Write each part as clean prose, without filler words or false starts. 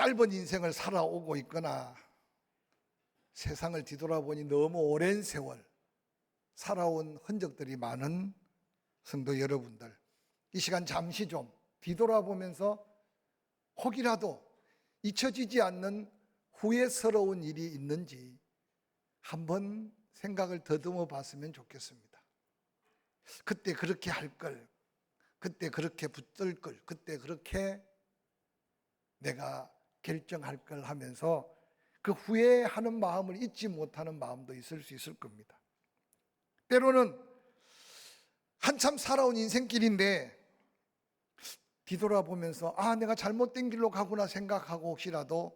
짧은 인생을 살아오고 있거나 세상을 뒤돌아보니 너무 오랜 세월 살아온 흔적들이 많은 성도 여러분들, 이 시간 잠시 좀 뒤돌아보면서 혹이라도 잊혀지지 않는 후회스러운 일이 있는지 한번 생각을 더듬어 봤으면 좋겠습니다. 그때 그렇게 할 걸, 그때 그렇게 붙들 걸, 그때 그렇게 내가 결정할 걸 하면서 그 후회하는 마음을 잊지 못하는 마음도 있을 수 있을 겁니다. 때로는 한참 살아온 인생길인데 뒤돌아보면서 내가 잘못된 길로 가구나 생각하고 혹시라도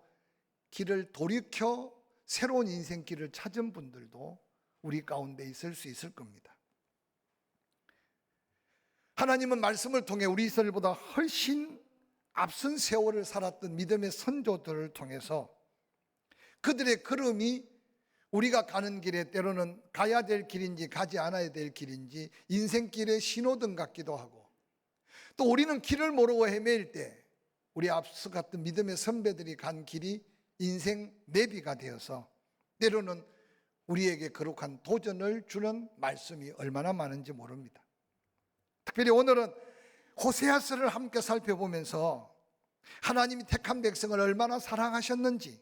길을 돌이켜 새로운 인생길을 찾은 분들도 우리 가운데 있을 수 있을 겁니다. 하나님은 말씀을 통해 우리 이스라엘보다 훨씬 앞선 세월을 살았던 믿음의 선조들을 통해서 그들의 걸음이 우리가 가는 길에 때로는 가야 될 길인지 가지 않아야 될 길인지 인생길의 신호등 같기도 하고, 또 우리는 길을 모르고 헤매일 때 우리 앞서 갔던 믿음의 선배들이 간 길이 인생 내비가 되어서 때로는 우리에게 거룩한 도전을 주는 말씀이 얼마나 많은지 모릅니다. 특별히 오늘은 호세아서를 함께 살펴보면서 하나님이 택한 백성을 얼마나 사랑하셨는지,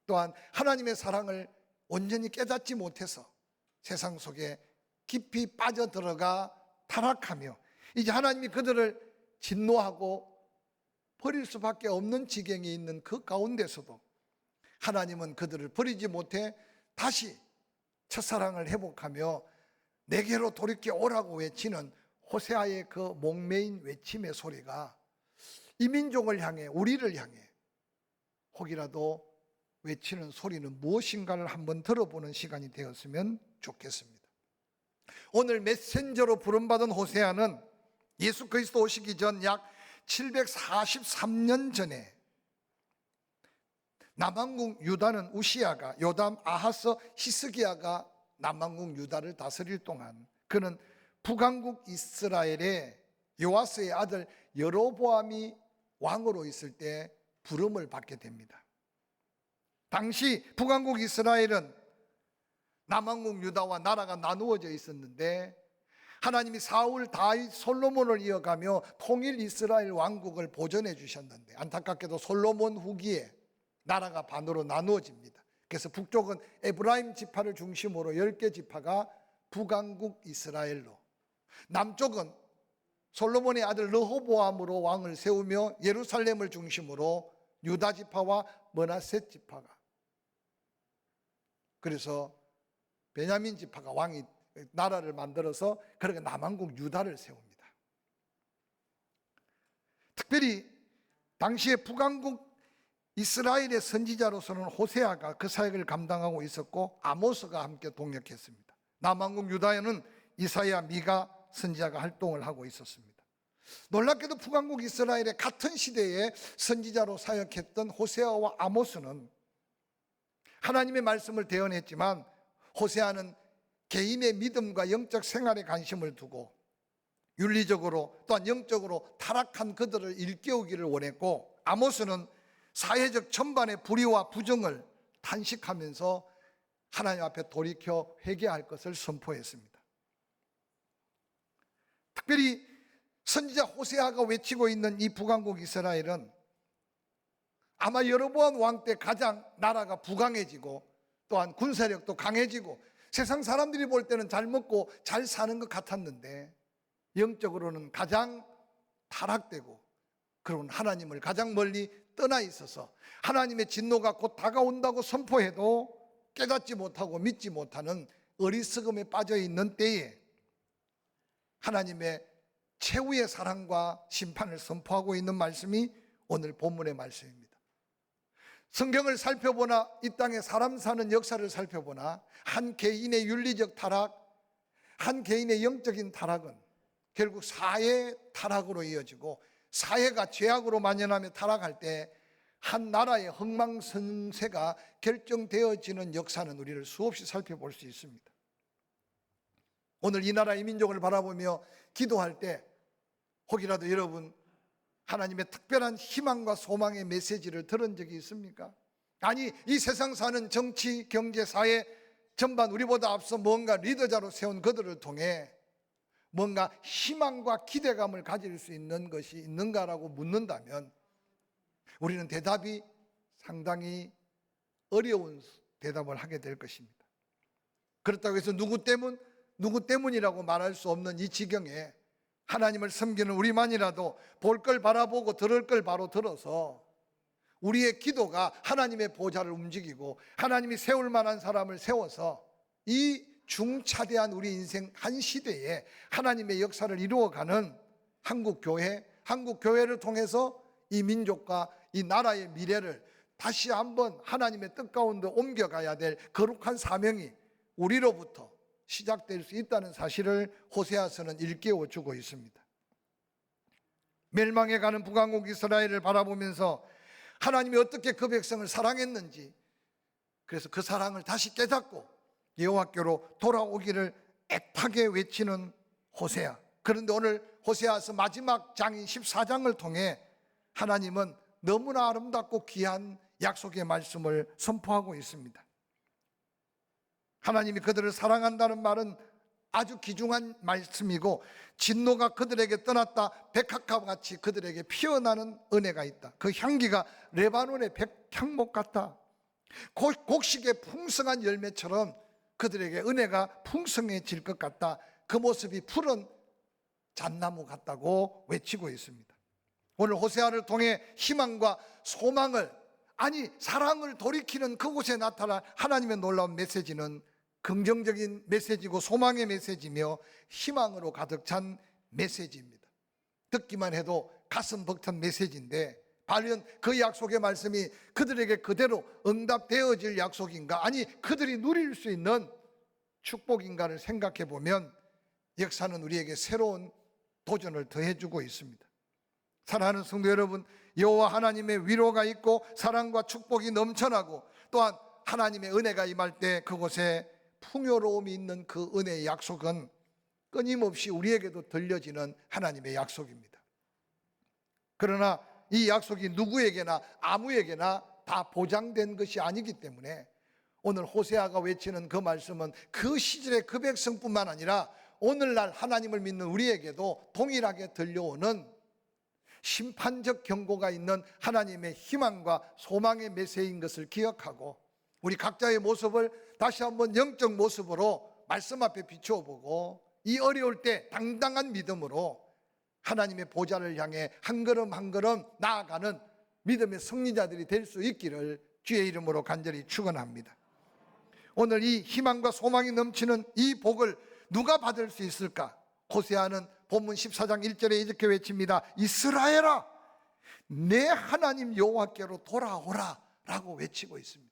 또한 하나님의 사랑을 온전히 깨닫지 못해서 세상 속에 깊이 빠져들어가 타락하며 이제 하나님이 그들을 진노하고 버릴 수밖에 없는 지경에 있는 그 가운데서도 하나님은 그들을 버리지 못해 다시 첫사랑을 회복하며 내게로 돌이켜 오라고 외치는 호세아의 그 목매인 외침의 소리가 이 민족을 향해, 우리를 향해 혹이라도 외치는 소리는 무엇인가를 한번 들어보는 시간이 되었으면 좋겠습니다. 오늘 메신저로 부름받은 호세아는 예수 그리스도 오시기 전 약 743년 전에 남왕국 유다는 우시아가, 요담, 아하스, 히스기야가 남왕국 유다를 다스릴 동안 그는 북왕국 이스라엘의 요아스의 아들 여로보암이 왕으로 있을 때 부름을 받게 됩니다. 당시 북왕국 이스라엘은 남왕국 유다와 나라가 나누어져 있었는데 하나님이 사울, 다윗, 솔로몬을 이어가며 통일 이스라엘 왕국을 보존해 주셨는데 안타깝게도 솔로몬 후기에 나라가 반으로 나누어집니다. 그래서 북쪽은 에브라임 지파를 중심으로 10개 지파가 북왕국 이스라엘로, 남쪽은 솔로몬의 아들 르호보암으로 왕을 세우며 예루살렘을 중심으로 유다 지파와 므낫세 지파가, 그래서 베냐민 지파가 왕이 나라를 만들어서 그렇게 남왕국 유다를 세웁니다. 특별히 당시에 북왕국 이스라엘의 선지자로서는 호세아가 그 사역을 감당하고 있었고 아모스가 함께 동역했습니다. 남왕국 유다에는 이사야, 미가 선지자가 활동을 하고 있었습니다. 놀랍게도 북왕국 이스라엘의 같은 시대에 선지자로 사역했던 호세아와 아모스는 하나님의 말씀을 대언했지만 호세아는 개인의 믿음과 영적 생활에 관심을 두고 윤리적으로 또한 영적으로 타락한 그들을 일깨우기를 원했고, 아모스는 사회적 전반의 불의와 부정을 탄식하면서 하나님 앞에 돌이켜 회개할 것을 선포했습니다. 특별히 선지자 호세아가 외치고 있는 이 북왕국 이스라엘은 아마 여로보암 왕 때 가장 나라가 부강해지고 또한 군사력도 강해지고 세상 사람들이 볼 때는 잘 먹고 잘 사는 것 같았는데 영적으로는 가장 타락되고 그런 하나님을 가장 멀리 떠나 있어서 하나님의 진노가 곧 다가온다고 선포해도 깨닫지 못하고 믿지 못하는 어리석음에 빠져 있는 때에 하나님의 최후의 사랑과 심판을 선포하고 있는 말씀이 오늘 본문의 말씀입니다. 성경을 살펴보나 이 땅에 사람 사는 역사를 살펴보나 한 개인의 윤리적 타락, 한 개인의 영적인 타락은 결국 사회 타락으로 이어지고 사회가 죄악으로 만연하며 타락할 때 한 나라의 흥망성쇠가 결정되어지는 역사는 우리를 수없이 살펴볼 수 있습니다. 오늘 이 나라 이 민족을 바라보며 기도할 때 혹이라도 여러분 하나님의 특별한 희망과 소망의 메시지를 들은 적이 있습니까? 아니, 이 세상 사는 정치, 경제, 사회 전반 우리보다 앞서 뭔가 리더자로 세운 그들을 통해 뭔가 희망과 기대감을 가질 수 있는 것이 있는가라고 묻는다면 우리는 대답이 상당히 어려운 대답을 하게 될 것입니다. 그렇다고 해서 누구 때문이라고 말할 수 없는 이 지경에 하나님을 섬기는 우리만이라도 볼 걸 바라보고 들을 걸 바로 들어서 우리의 기도가 하나님의 보좌를 움직이고 하나님이 세울 만한 사람을 세워서 이 중차대한 우리 인생 한 시대에 하나님의 역사를 이루어가는 한국교회를 통해서 이 민족과 이 나라의 미래를 다시 한번 하나님의 뜻 가운데 옮겨가야 될 거룩한 사명이 우리로부터 시작될 수 있다는 사실을 호세아서는 일깨워주고 있습니다. 멸망해가는 북왕국 이스라엘을 바라보면서 하나님이 어떻게 그 백성을 사랑했는지, 그래서 그 사랑을 다시 깨닫고 여호와께로 돌아오기를 애타게 외치는 호세아. 그런데 오늘 호세아서 마지막 장인 14장을 통해 하나님은 너무나 아름답고 귀한 약속의 말씀을 선포하고 있습니다. 하나님이 그들을 사랑한다는 말은 아주 귀중한 말씀이고, 진노가 그들에게 떠났다 백합과 같이 그들에게 피어나는 은혜가 있다. 그 향기가 레바논의 백향목 같다. 곡식의 풍성한 열매처럼 그들에게 은혜가 풍성해질 것 같다. 그 모습이 푸른 잣나무 같다고 외치고 있습니다. 오늘 호세아를 통해 희망과 소망을, 아니 사랑을 돌이키는 그곳에 나타난 하나님의 놀라운 메시지는 긍정적인 메시지고 소망의 메시지며 희망으로 가득 찬 메시지입니다. 듣기만 해도 가슴 벅찬 메시지인데, 과연 그 약속의 말씀이 그들에게 그대로 응답되어질 약속인가, 아니 그들이 누릴 수 있는 축복인가를 생각해 보면 역사는 우리에게 새로운 도전을 더해주고 있습니다. 사랑하는 성도 여러분, 여호와 하나님의 위로가 있고 사랑과 축복이 넘쳐나고 또한 하나님의 은혜가 임할 때 그곳에 풍요로움이 있는 그 은혜의 약속은 끊임없이 우리에게도 들려지는 하나님의 약속입니다. 그러나 이 약속이 누구에게나 아무에게나 다 보장된 것이 아니기 때문에 오늘 호세아가 외치는 그 말씀은 그 시절의 그 백성뿐만 아니라 오늘날 하나님을 믿는 우리에게도 동일하게 들려오는 심판적 경고가 있는 하나님의 희망과 소망의 메시지인 것을 기억하고 우리 각자의 모습을 다시 한번 영적 모습으로 말씀 앞에 비추어 보고 이 어려울 때 당당한 믿음으로 하나님의 보좌를 향해 한 걸음 한 걸음 나아가는 믿음의 승리자들이 될 수 있기를 주의 이름으로 간절히 축원합니다. 오늘 이 희망과 소망이 넘치는 이 복을 누가 받을 수 있을까? 호세아는 본문 14장 1절에 이렇게 외칩니다. 이스라엘아, 내 하나님 여호와께로 돌아오라 라고 외치고 있습니다.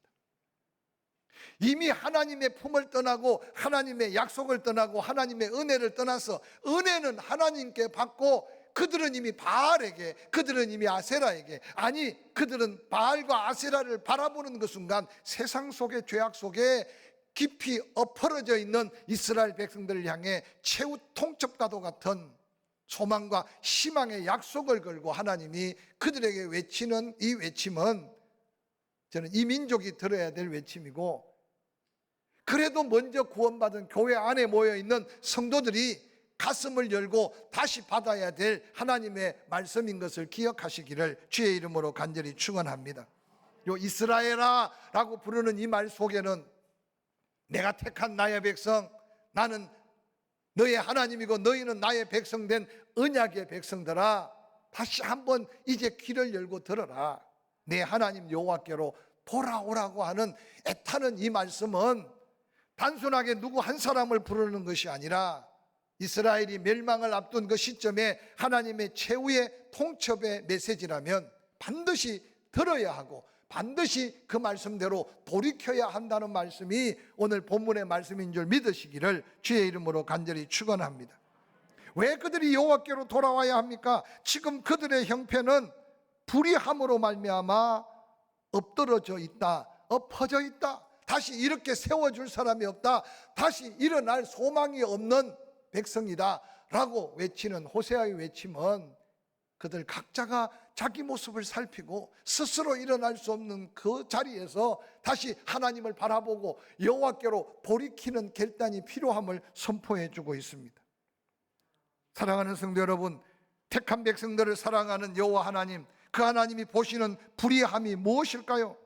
이미 하나님의 품을 떠나고 하나님의 약속을 떠나고 하나님의 은혜를 떠나서 은혜는 하나님께 받고 그들은 이미 바알에게, 그들은 이미 아세라에게, 아니 그들은 바알과 아세라를 바라보는 그 순간 세상 속의 죄악 속에 깊이 엎어져 있는 이스라엘 백성들을 향해 최후 통첩과도 같은 소망과 희망의 약속을 걸고 하나님이 그들에게 외치는 이 외침은 저는 이 민족이 들어야 될 외침이고, 그래도 먼저 구원받은 교회 안에 모여있는 성도들이 가슴을 열고 다시 받아야 될 하나님의 말씀인 것을 기억하시기를 주의 이름으로 간절히 축원합니다. 요 이스라엘아 라고 부르는 이 말 속에는 내가 택한 나의 백성, 나는 너의 하나님이고 너희는 나의 백성된 언약의 백성들아, 다시 한번 이제 귀를 열고 들어라. 내 하나님 여호와께로 돌아오라고 하는 애타는 이 말씀은 단순하게 누구 한 사람을 부르는 것이 아니라 이스라엘이 멸망을 앞둔 그 시점에 하나님의 최후의 통첩의 메시지라면 반드시 들어야 하고 반드시 그 말씀대로 돌이켜야 한다는 말씀이 오늘 본문의 말씀인 줄 믿으시기를 주의 이름으로 간절히 축원합니다. 왜 그들이 여호와께로 돌아와야 합니까? 지금 그들의 형편은 불의함으로 말미암아 엎드러져 있다, 엎어져 있다, 다시 이렇게 세워줄 사람이 없다, 다시 일어날 소망이 없는 백성이다 라고 외치는 호세아의 외침은 그들 각자가 자기 모습을 살피고 스스로 일어날 수 없는 그 자리에서 다시 하나님을 바라보고 여호와께로 돌이키는 결단이 필요함을 선포해 주고 있습니다. 사랑하는 성도 여러분, 택한 백성들을 사랑하는 여호와 하나님, 그 하나님이 보시는 불의함이 무엇일까요?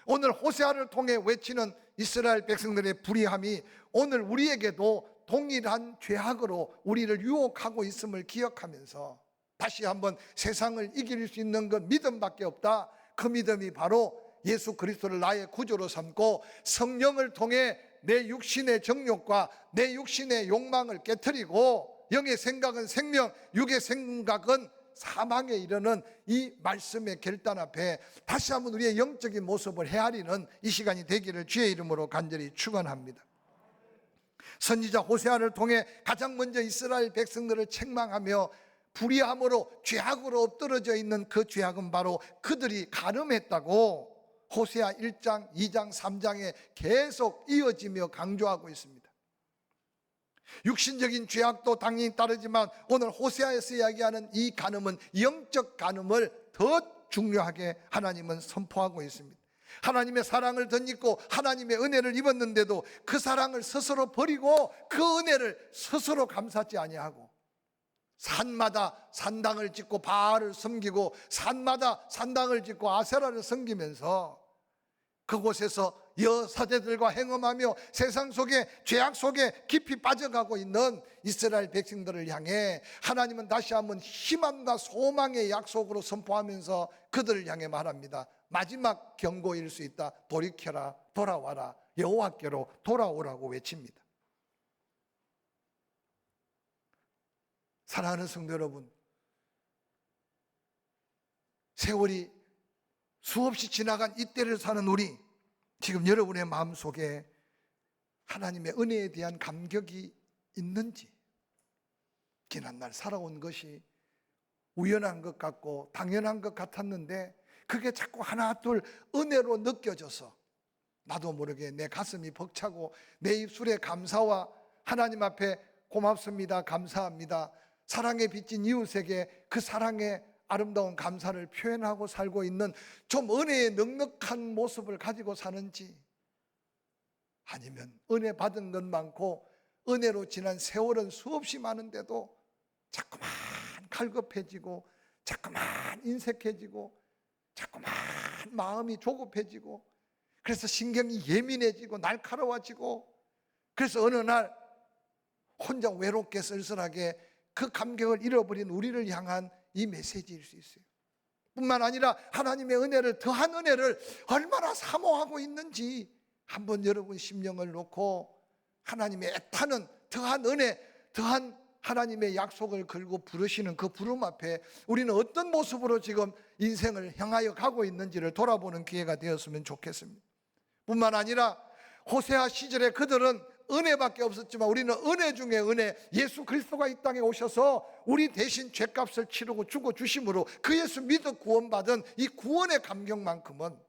오늘 호세아를 통해 외치는 이스라엘 백성들의 불의함이 오늘 우리에게도 동일한 죄악으로 우리를 유혹하고 있음을 기억하면서 다시 한번 세상을 이길 수 있는 건 믿음밖에 없다. 그 믿음이 바로 예수 그리스도를 나의 구주로 삼고 성령을 통해 내 육신의 정욕과 내 육신의 욕망을 깨트리고 영의 생각은 생명, 육의 생각은 사망에 이르는 이 말씀의 결단 앞에 다시 한번 우리의 영적인 모습을 헤아리는 이 시간이 되기를 주의 이름으로 간절히 축원합니다. 선지자 호세아를 통해 가장 먼저 이스라엘 백성들을 책망하며 불의함으로 죄악으로 엎드러져 있는 그 죄악은 바로 그들이 간음했다고 호세아 1장, 2장, 3장에 계속 이어지며 강조하고 있습니다. 육신적인 죄악도 당연히 따르지만 오늘 호세아에서 이야기하는 이 간음은 영적 간음을 더 중요하게 하나님은 선포하고 있습니다. 하나님의 사랑을 덧입고 하나님의 은혜를 입었는데도 그 사랑을 스스로 버리고 그 은혜를 스스로 감사하지 아니하고 산마다 산당을 짓고 바알을 섬기고 산마다 산당을 짓고 아세라를 섬기면서 그곳에서 여사제들과 행음하며 세상 속에 죄악 속에 깊이 빠져가고 있는 이스라엘 백성들을 향해 하나님은 다시 한번 희망과 소망의 약속으로 선포하면서 그들을 향해 말합니다. 마지막 경고일 수 있다. 돌이켜라, 돌아와라, 여호와께로 돌아오라고 외칩니다. 사랑하는 성도 여러분, 세월이 수없이 지나간 이때를 사는 우리, 지금 여러분의 마음속에 하나님의 은혜에 대한 감격이 있는지, 지난날 살아온 것이 우연한 것 같고 당연한 것 같았는데 그게 자꾸 하나 둘 은혜로 느껴져서 나도 모르게 내 가슴이 벅차고 내 입술에 감사와 하나님 앞에 고맙습니다, 감사합니다, 사랑에 빚진 이웃에게 그 사랑의 아름다운 감사를 표현하고 살고 있는 좀 은혜의 넉넉한 모습을 가지고 사는지, 아니면 은혜 받은 것 많고 은혜로 지난 세월은 수없이 많은데도 자꾸만 갈급해지고 자꾸만 인색해지고 자꾸만 마음이 조급해지고 그래서 신경이 예민해지고 날카로워지고 그래서 어느 날 혼자 외롭게 쓸쓸하게 그 감격을 잃어버린 우리를 향한 이 메시지일 수 있어요. 뿐만 아니라 하나님의 은혜를, 더한 은혜를 얼마나 사모하고 있는지 한번 여러분 심령을 놓고 하나님의 애타는 더한 은혜, 더한 하나님의 약속을 걸고 부르시는 그 부름 앞에 우리는 어떤 모습으로 지금 인생을 향하여 가고 있는지를 돌아보는 기회가 되었으면 좋겠습니다. 뿐만 아니라 호세아 시절에 그들은 은혜밖에 없었지만 우리는 은혜 중에 은혜, 예수 그리스도가 이 땅에 오셔서 우리 대신 죄값을 치르고 죽어주심으로 그 예수 믿어 구원받은 이 구원의 감격만큼은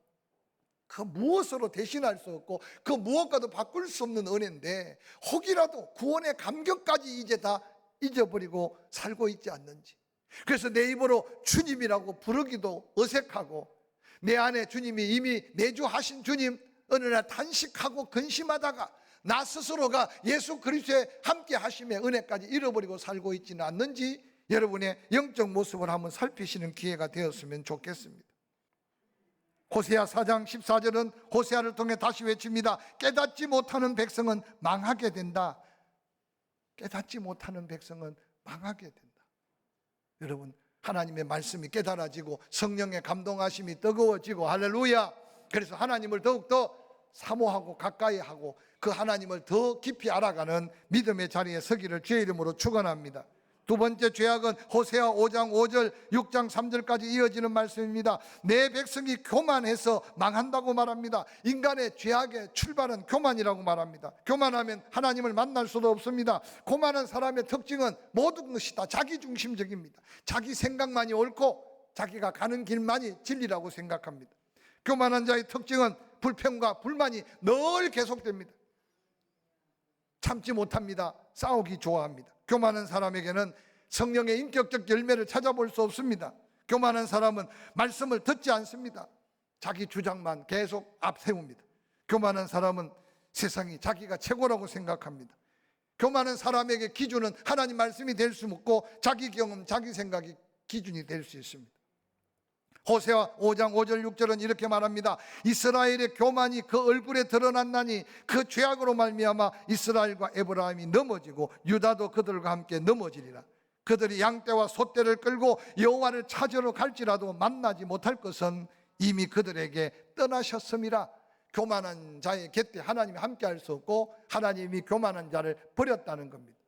그 무엇으로 대신할 수 없고 그 무엇과도 바꿀 수 없는 은혜인데 혹이라도 구원의 감격까지 이제 다 잊어버리고 살고 있지 않는지, 그래서 내 입으로 주님이라고 부르기도 어색하고 내 안에 주님이 이미 내주하신 주님 어느 날 단식하고 근심하다가 나 스스로가 예수 그리스도의 함께 하심의 은혜까지 잃어버리고 살고 있지는 않는지 여러분의 영적 모습을 한번 살피시는 기회가 되었으면 좋겠습니다. 호세아 4장 14절은 호세아를 통해 다시 외칩니다. 깨닫지 못하는 백성은 망하게 된다. 깨닫지 못하는 백성은 망하게 된다. 여러분, 하나님의 말씀이 깨달아지고 성령의 감동하심이 뜨거워지고 할렐루야. 그래서 하나님을 더욱더 사모하고 가까이 하고 그 하나님을 더 깊이 알아가는 믿음의 자리에 서기를 주의 이름으로 축원합니다. 두 번째 죄악은 호세아 5장 5절 6장 3절까지 이어지는 말씀입니다. 내 백성이 교만해서 망한다고 말합니다. 인간의 죄악의 출발은 교만이라고 말합니다. 교만하면 하나님을 만날 수도 없습니다. 교만한 사람의 특징은 모든 것이 다 자기중심적입니다. 자기 생각만이 옳고 자기가 가는 길만이 진리라고 생각합니다. 교만한 자의 특징은 불평과 불만이 늘 계속됩니다. 참지 못합니다. 싸우기 좋아합니다. 교만한 사람에게는 성령의 인격적 열매를 찾아볼 수 없습니다. 교만한 사람은 말씀을 듣지 않습니다. 자기 주장만 계속 앞세웁니다. 교만한 사람은 세상이 자기가 최고라고 생각합니다. 교만한 사람에게 기준은 하나님 말씀이 될 수 없고 자기 경험, 자기 생각이 기준이 될 수 있습니다. 호세아 5장 5절 6절은 이렇게 말합니다. 이스라엘의 교만이 그 얼굴에 드러났나니 그 죄악으로 말미암아 이스라엘과 에브라임이 넘어지고 유다도 그들과 함께 넘어지리라. 그들이 양떼와 소떼를 끌고 여호와를 찾으러 갈지라도 만나지 못할 것은 이미 그들에게 떠나셨음이라. 교만한 자의 곁에 하나님이 함께할 수 없고 하나님이 교만한 자를 버렸다는 겁니다.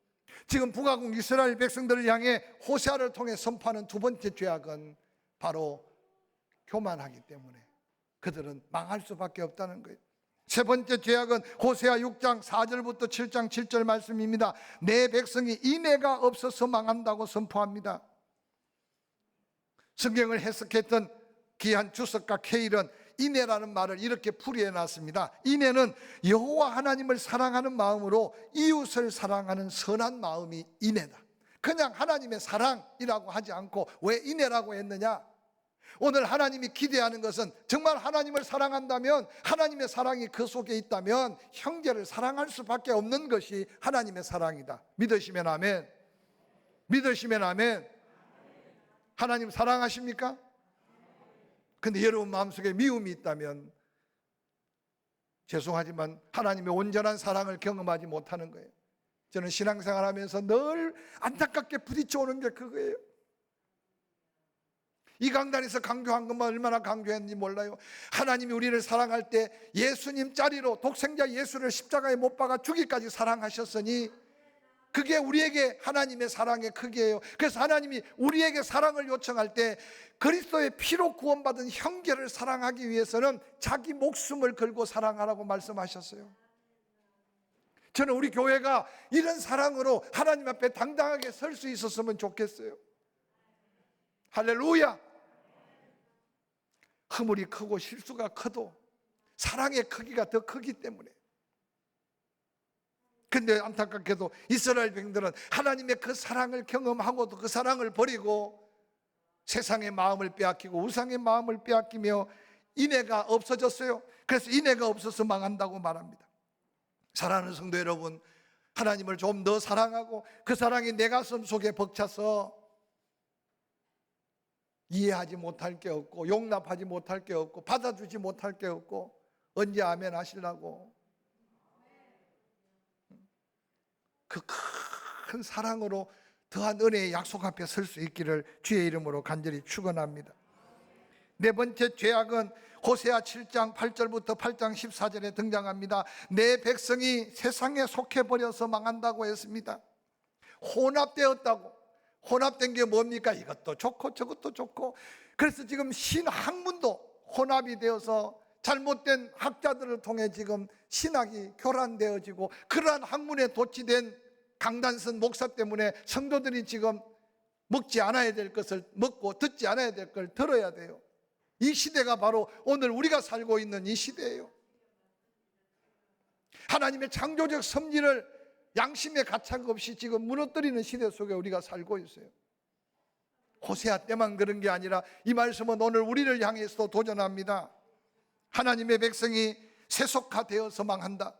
지금 북왕국 이스라엘 백성들을 향해 호세아를 통해 선포하는 두 번째 죄악은 바로 교만하기 때문에 그들은 망할 수밖에 없다는 거예요. 세 번째 죄악은 호세아 6장 4절부터 7장 7절 말씀입니다. 내 백성이 인애가 없어서 망한다고 선포합니다. 성경을 해석했던 귀한 주석가 케일은 인애라는 말을 이렇게 풀이해 놨습니다. 인애는 여호와 하나님을 사랑하는 마음으로 이웃을 사랑하는 선한 마음이 인애다. 그냥 하나님의 사랑이라고 하지 않고 왜 인애라고 했느냐? 오늘 하나님이 기대하는 것은 정말 하나님을 사랑한다면, 하나님의 사랑이 그 속에 있다면 형제를 사랑할 수밖에 없는 것이 하나님의 사랑이다. 믿으시면 아멘. 믿으시면 아멘. 하나님 사랑하십니까? 근데 여러분 마음속에 미움이 있다면 죄송하지만 하나님의 온전한 사랑을 경험하지 못하는 거예요. 저는 신앙생활하면서 늘 안타깝게 부딪혀오는 게 그거예요. 이 강단에서 강조한 것만 얼마나 강조했는지 몰라요. 하나님이 우리를 사랑할 때 예수님 자리로 독생자 예수를 십자가에 못 박아 주기까지 사랑하셨으니 그게 우리에게 하나님의 사랑의 크기예요. 그래서 하나님이 우리에게 사랑을 요청할 때 그리스도의 피로 구원받은 형제를 사랑하기 위해서는 자기 목숨을 걸고 사랑하라고 말씀하셨어요. 저는 우리 교회가 이런 사랑으로 하나님 앞에 당당하게 설 수 있었으면 좋겠어요. 할렐루야. 허물이 크고 실수가 커도 사랑의 크기가 더 크기 때문에. 근데 안타깝게도 이스라엘 백성들은 하나님의 그 사랑을 경험하고도 그 사랑을 버리고 세상의 마음을 빼앗기고 우상의 마음을 빼앗기며 인애가 없어졌어요. 그래서 인애가 없어서 망한다고 말합니다. 사랑하는 성도 여러분, 하나님을 좀 더 사랑하고 그 사랑이 내 가슴 속에 벅차서 이해하지 못할 게 없고 용납하지 못할 게 없고 받아주지 못할 게 없고 언제 아멘 하시려고 그 큰 사랑으로 더한 은혜의 약속 앞에 설 수 있기를 주의 이름으로 간절히 축원합니다. 네 번째 죄악은 호세아 7장 8절부터 8장 14절에 등장합니다. 내 백성이 세상에 속해버려서 망한다고 했습니다. 혼합되었다고. 혼합된 게 뭡니까? 이것도 좋고 저것도 좋고. 그래서 지금 신학문도 혼합이 되어서 잘못된 학자들을 통해 지금 신학이 교란되어지고 그러한 학문에 도취된 강단선 목사 때문에 성도들이 지금 먹지 않아야 될 것을 먹고 듣지 않아야 될 걸 들어야 돼요. 이 시대가 바로 오늘 우리가 살고 있는 이 시대예요. 하나님의 창조적 섭리를 양심의 가책 없이 지금 무너뜨리는 시대 속에 우리가 살고 있어요. 호세아 때만 그런 게 아니라 이 말씀은 오늘 우리를 향해서도 도전합니다. 하나님의 백성이 세속화되어서 망한다.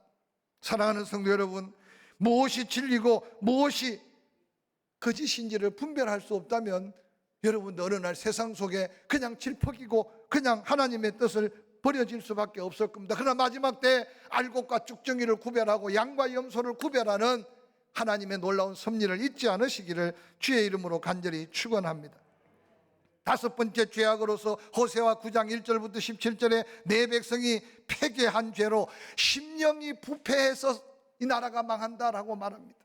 사랑하는 성도 여러분, 무엇이 진리고 무엇이 거짓인지를 분별할 수 없다면 여러분 어느 날 세상 속에 그냥 질퍽이고 그냥 하나님의 뜻을 버려질 수밖에 없을 겁니다. 그러나 마지막 때 알곡과 쭉정이를 구별하고 양과 염소를 구별하는 하나님의 놀라운 섭리를 잊지 않으시기를 주의 이름으로 간절히 축원합니다. 다섯 번째 죄악으로서 호세아 9장 1절부터 17절에 내 백성이 패괴한 죄로 심령이 부패해서 이 나라가 망한다라고 말합니다.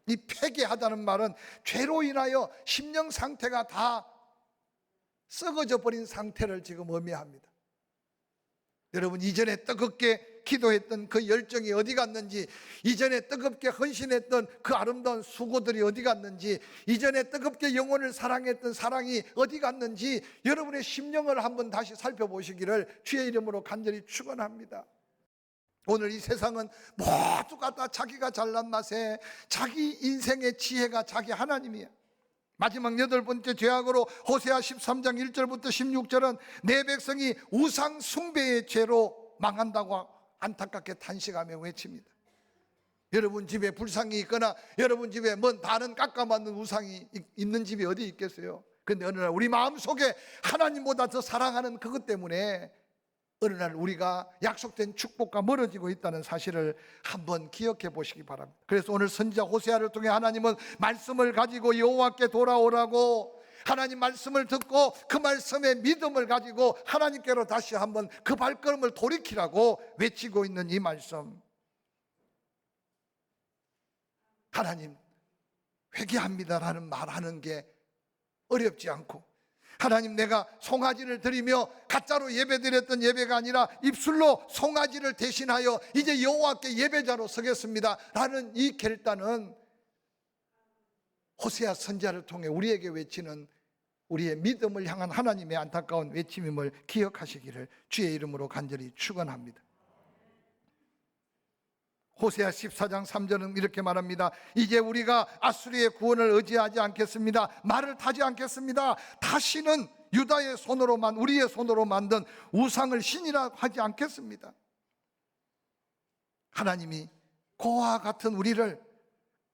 이 패괴하다는 말은 죄로 인하여 심령 상태가 다 썩어져 버린 상태를 지금 의미합니다. 여러분 이전에 뜨겁게 기도했던 그 열정이 어디 갔는지, 이전에 뜨겁게 헌신했던 그 아름다운 수고들이 어디 갔는지, 이전에 뜨겁게 영혼을 사랑했던 사랑이 어디 갔는지 여러분의 심령을 한번 다시 살펴보시기를 주의 이름으로 간절히 축원합니다. 오늘 이 세상은 모두가 다 자기가 잘난 맛에 자기 인생의 지혜가 자기 하나님이야. 마지막 8번째 죄악으로 호세아 13장 1절부터 16절은 내 백성이 우상 숭배의 죄로 망한다고 안타깝게 탄식하며 외칩니다. 여러분 집에 불상이 있거나 여러분 집에 뭔 다른 깎아맞는 우상이 있는 집이 어디 있겠어요? 그런데 어느 날 우리 마음속에 하나님보다 더 사랑하는 그것 때문에 어느 날 우리가 약속된 축복과 멀어지고 있다는 사실을 한번 기억해 보시기 바랍니다. 그래서 오늘 선지자 호세아를 통해 하나님은 말씀을 가지고 여호와께 돌아오라고, 하나님 말씀을 듣고 그 말씀에 믿음을 가지고 하나님께로 다시 한번 그 발걸음을 돌이키라고 외치고 있는 이 말씀. 하나님 회개합니다라는 말하는 게 어렵지 않고, 하나님 내가 송아지를 드리며 가짜로 예배드렸던 예배가 아니라 입술로 송아지를 대신하여 이제 여호와께 예배자로 서겠습니다 라는 이 결단은 호세아 선지자를 통해 우리에게 외치는 우리의 믿음을 향한 하나님의 안타까운 외침임을 기억하시기를 주의 이름으로 간절히 축원합니다. 호세아 14장 3절은 이렇게 말합니다. 이제 우리가 아수르의 구원을 의지하지 않겠습니다. 말을 타지 않겠습니다. 다시는 유다의 손으로만, 우리의 손으로 만든 우상을 신이라 하지 않겠습니다. 하나님이 고와 같은 우리를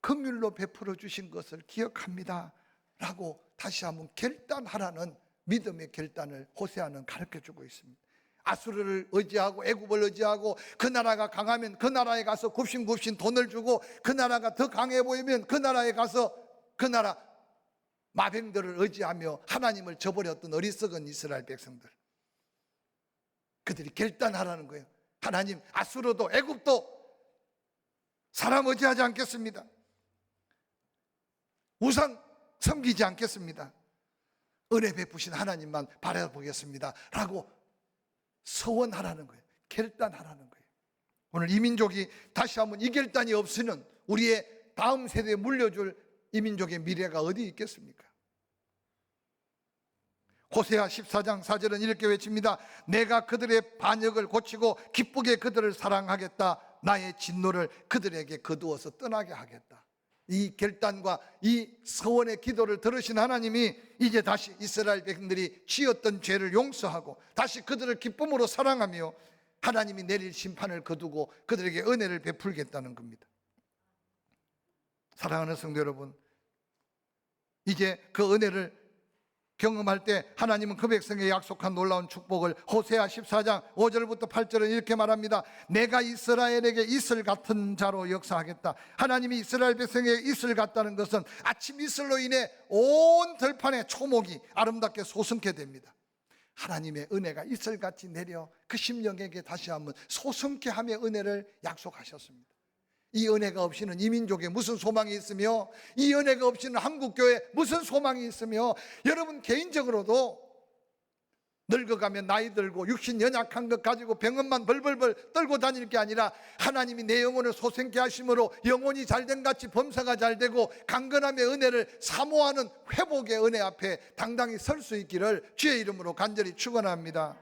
긍휼로 베풀어 주신 것을 기억합니다 라고 다시 한번 결단하라는 믿음의 결단을 호세아는 가르쳐 주고 있습니다. 아수르를 의지하고 애굽을 의지하고 그 나라가 강하면 그 나라에 가서 굽신굽신 돈을 주고 그 나라가 더 강해 보이면 그 나라에 가서 그 나라 마병들을 의지하며 하나님을 저버렸던 어리석은 이스라엘 백성들, 그들이 결단하라는 거예요. 하나님, 아수르도 애굽도 사람 의지하지 않겠습니다. 우상 섬기지 않겠습니다. 은혜 베푸신 하나님만 바라보겠습니다 라고 서원하라는 거예요. 결단하라는 거예요. 오늘 이 민족이 다시 한번 이 결단이 없으면 우리의 다음 세대에 물려줄 이 민족의 미래가 어디 있겠습니까? 호세아 14장 4절은 이렇게 외칩니다. 내가 그들의 반역을 고치고 기쁘게 그들을 사랑하겠다. 나의 진노를 그들에게 거두어서 떠나게 하겠다. 이 결단과 이 서원의 기도를 들으신 하나님이 이제 다시 이스라엘 백성들이 지었던 죄를 용서하고 다시 그들을 기쁨으로 사랑하며 하나님이 내릴 심판을 거두고 그들에게 은혜를 베풀겠다는 겁니다. 사랑하는 성도 여러분, 이제 그 은혜를 경험할 때 하나님은 그 백성에게 약속한 놀라운 축복을 호세아 14장 5절부터 8절은 이렇게 말합니다. 내가 이스라엘에게 이슬 같은 자로 역사하겠다. 하나님이 이스라엘 백성에게 이슬 같다는 것은 아침 이슬로 인해 온 들판의 초목이 아름답게 솟음게 됩니다. 하나님의 은혜가 이슬같이 내려 그 심령에게 다시 한번 솟음게 하며 은혜를 약속하셨습니다. 이 은혜가 없이는 이 민족에 무슨 소망이 있으며, 이 은혜가 없이는 한국교회에 무슨 소망이 있으며, 여러분 개인적으로도 늙어가면 나이 들고 육신 연약한 것 가지고 병원만 벌벌벌 떨고 다닐 게 아니라 하나님이 내 영혼을 소생케 하심으로 영혼이 잘된 같이 범사가 잘되고 강건함의 은혜를 사모하는 회복의 은혜 앞에 당당히 설 수 있기를 주의 이름으로 간절히 축원합니다.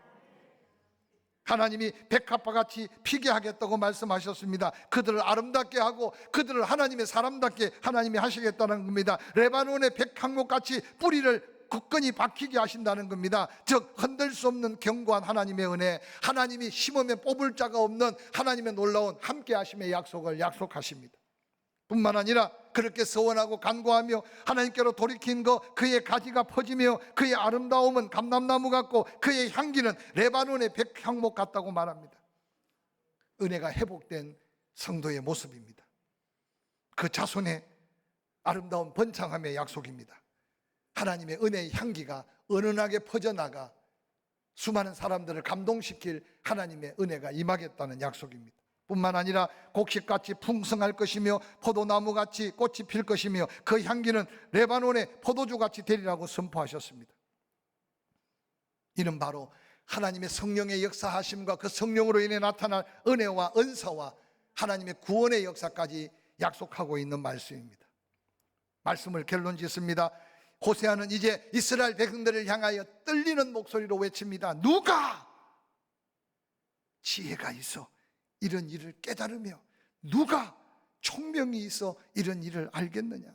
하나님이 백합화같이 피게 하겠다고 말씀하셨습니다. 그들을 아름답게 하고 그들을 하나님의 사람답게 하나님이 하시겠다는 겁니다. 레바논의 백향목같이 뿌리를 굳건히 박히게 하신다는 겁니다. 즉 흔들 수 없는 견고한 하나님의 은혜, 하나님이 심으면 뽑을 자가 없는 하나님의 놀라운 함께 하심의 약속을 약속하십니다. 뿐만 아니라 그렇게 서원하고 간구하며 하나님께로 돌이킨 거, 그의 가지가 퍼지며 그의 아름다움은 감람나무 같고 그의 향기는 레바논의 백향목 같다고 말합니다. 은혜가 회복된 성도의 모습입니다. 그 자손의 아름다운 번창함의 약속입니다. 하나님의 은혜의 향기가 은은하게 퍼져나가 수많은 사람들을 감동시킬 하나님의 은혜가 임하겠다는 약속입니다. 뿐만 아니라 곡식같이 풍성할 것이며 포도나무같이 꽃이 필 것이며 그 향기는 레바논의 포도주같이 되리라고 선포하셨습니다. 이는 바로 하나님의 성령의 역사하심과 그 성령으로 인해 나타날 은혜와 은사와 하나님의 구원의 역사까지 약속하고 있는 말씀입니다. 말씀을 결론 짓습니다. 호세아는 이제 이스라엘 백성들을 향하여 떨리는 목소리로 외칩니다. 누가 지혜가 있어 이런 일을 깨달으며 누가 총명이 있어 이런 일을 알겠느냐.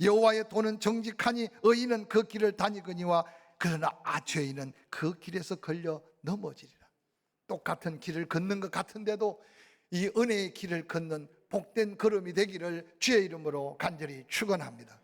여호와의 도는 정직하니 의인은 그 길을 다니거니와 그러나 죄인은 그 길에서 걸려 넘어지리라. 똑같은 길을 걷는 것 같은데도 이 은혜의 길을 걷는 복된 걸음이 되기를 주의 이름으로 간절히 축원합니다.